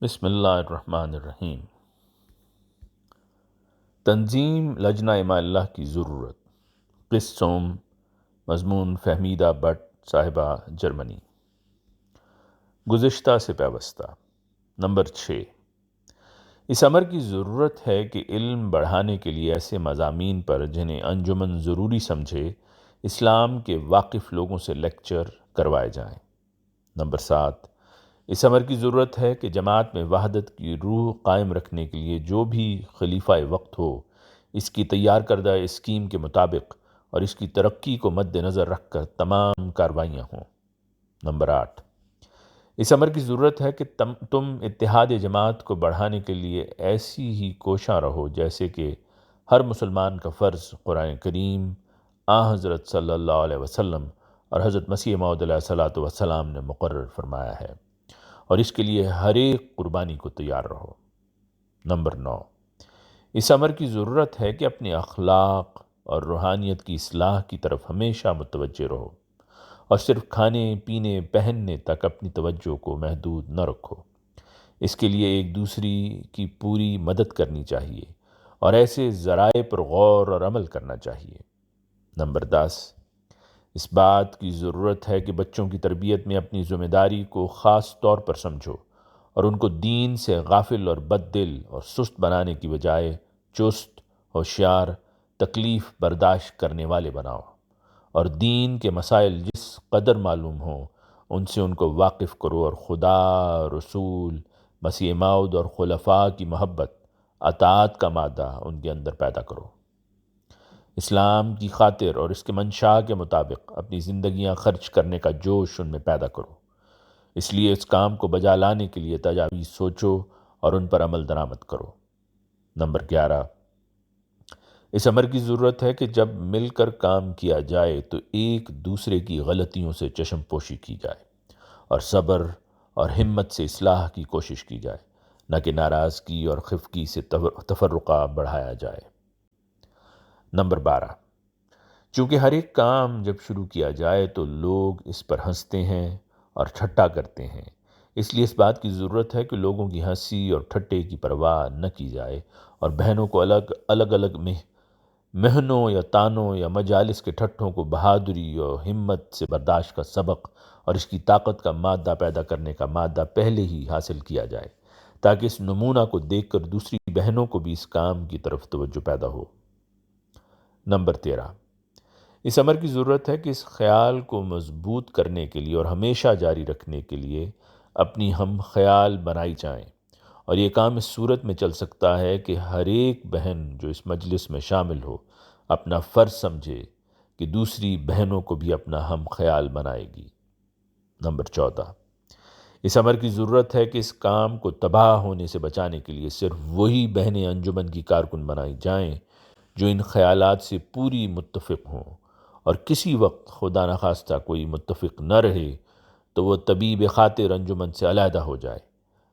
بسم اللہ الرحمن الرحیم۔ تنظیم لجنہ اماء اللہ کی ضرورت، قسم مضمون فہمیدہ بٹ صاحبہ جرمنی۔ گزشتہ سے پیوستہ۔ نمبر 6، اس امر کی ضرورت ہے کہ علم بڑھانے کے لیے ایسے مضامین پر جنہیں انجمن ضروری سمجھے اسلام کے واقف لوگوں سے لیکچر کروائے جائیں۔ نمبر 7، اس امر کی ضرورت ہے کہ جماعت میں وحدت کی روح قائم رکھنے کے لیے جو بھی خلیفہ وقت ہو اس کی تیار کردہ اسکیم کے مطابق اور اس کی ترقی کو مد نظر رکھ کر تمام کاروائیاں ہوں۔ نمبر 8، اس امر کی ضرورت ہے کہ تم اتحاد جماعت کو بڑھانے کے لیے ایسی ہی کوشاں رہو جیسے کہ ہر مسلمان کا فرض قرآن کریم، حضرت صلی اللہ علیہ وسلم اور حضرت مسیح موعود علیہ الصلوۃ والسلام نے مقرر فرمایا ہے، اور اس کے لیے ہر ایک قربانی کو تیار رہو۔ نمبر 9، اس امر کی ضرورت ہے کہ اپنے اخلاق اور روحانیت کی اصلاح کی طرف ہمیشہ متوجہ رہو اور صرف کھانے پینے پہننے تک اپنی توجہ کو محدود نہ رکھو۔ اس کے لیے ایک دوسری کی پوری مدد کرنی چاہیے اور ایسے ذرائع پر غور اور عمل کرنا چاہیے۔ نمبر 10، اس بات کی ضرورت ہے کہ بچوں کی تربیت میں اپنی ذمہ داری کو خاص طور پر سمجھو اور ان کو دین سے غافل اور بد دل اور سست بنانے کی بجائے چست، ہوشیار، تکلیف برداشت کرنے والے بناؤ، اور دین کے مسائل جس قدر معلوم ہوں ان سے ان کو واقف کرو اور خدا، رسول، مسیح موعود اور خلفاء کی محبت، اطاعت کا مادہ ان کے اندر پیدا کرو۔ اسلام کی خاطر اور اس کے منشا کے مطابق اپنی زندگیاں خرچ کرنے کا جوش ان میں پیدا کرو۔ اس لیے اس کام کو بجا لانے کے لیے تجاویز سوچو اور ان پر عمل درآمد کرو۔ نمبر 11، اس امر کی ضرورت ہے کہ جب مل کر کام کیا جائے تو ایک دوسرے کی غلطیوں سے چشم پوشی کی جائے اور صبر اور ہمت سے اصلاح کی کوشش کی جائے، نہ کہ ناراضگی اور خفگی سے تفرقہ بڑھایا جائے۔ نمبر 12، چونکہ ہر ایک کام جب شروع کیا جائے تو لوگ اس پر ہنستے ہیں اور ٹھٹا کرتے ہیں، اس لیے اس بات کی ضرورت ہے کہ لوگوں کی ہنسی اور ٹھٹے کی پرواہ نہ کی جائے اور بہنوں کو الگ الگ محنوں یا تانوں یا مجالس کے ٹھٹھوں کو بہادری اور ہمت سے برداشت کا سبق اور اس کی طاقت کا مادہ پیدا کرنے کا مادہ پہلے ہی حاصل کیا جائے، تاکہ اس نمونہ کو دیکھ کر دوسری بہنوں کو بھی اس کام کی طرف توجہ پیدا ہو۔ نمبر 13، اس امر کی ضرورت ہے کہ اس خیال کو مضبوط کرنے کے لیے اور ہمیشہ جاری رکھنے کے لیے اپنی ہم خیال بنائی جائیں، اور یہ کام اس صورت میں چل سکتا ہے کہ ہر ایک بہن جو اس مجلس میں شامل ہو اپنا فرض سمجھے کہ دوسری بہنوں کو بھی اپنا ہم خیال بنائے گی۔ نمبر 14، اس امر کی ضرورت ہے کہ اس کام کو تباہ ہونے سے بچانے کے لیے صرف وہی بہنیں انجمن کی کارکن بنائی جائیں جو ان خیالات سے پوری متفق ہوں، اور کسی وقت خدا نخواستہ کوئی متفق نہ رہے تو وہ طبیب خاطر انجمن سے علیحدہ ہو جائے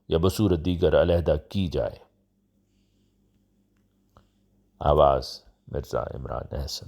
یا بصورت دیگر علیحدہ کی جائے۔ آواز مرزا عمران احسن۔